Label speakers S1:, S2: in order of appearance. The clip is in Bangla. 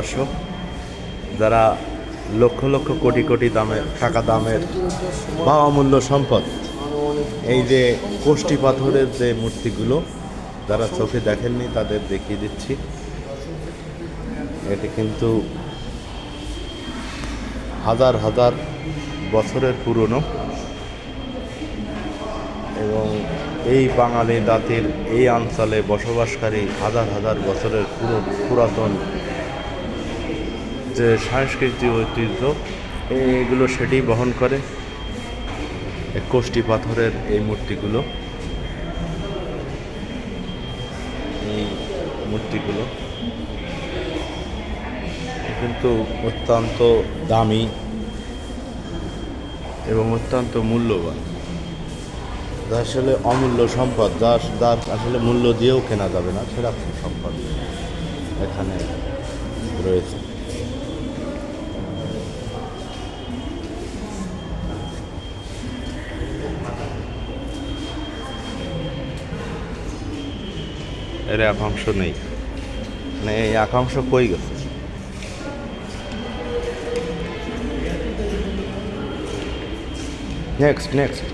S1: ভাস্কর্য, যারা লক্ষ লক্ষ কোটি কোটি টাকা দামের বা অমূল্য সম্পদ, এই যে কোষ্ঠী পাথরের যে মূর্তিগুলো, যারা চোখে দেখেননি তাদের দেখিয়ে দিচ্ছি। এটি কিন্তু হাজার হাজার বছরের পুরনো এবং এই বাঙালি জাতির এই অঞ্চলে বসবাসকারী হাজার হাজার বছরের পুরাতন যে সাংস্কৃতিক ঐতিহ্য, এগুলো সেটি বহন করে কোষ্ঠী পাথরের এই মূর্তিগুলো। কিন্তু অত্যন্ত দামি এবং অত্যন্ত মূল্যবান, যা আসলে অমূল্য সম্পদ, যার আসলে মূল্য দিয়েও কেনা যাবে না, সেরকম সম্পদ এখানে রয়েছে। এর একাংশ নেই, মানে এই একাংশ কই গেছে? নেক্সট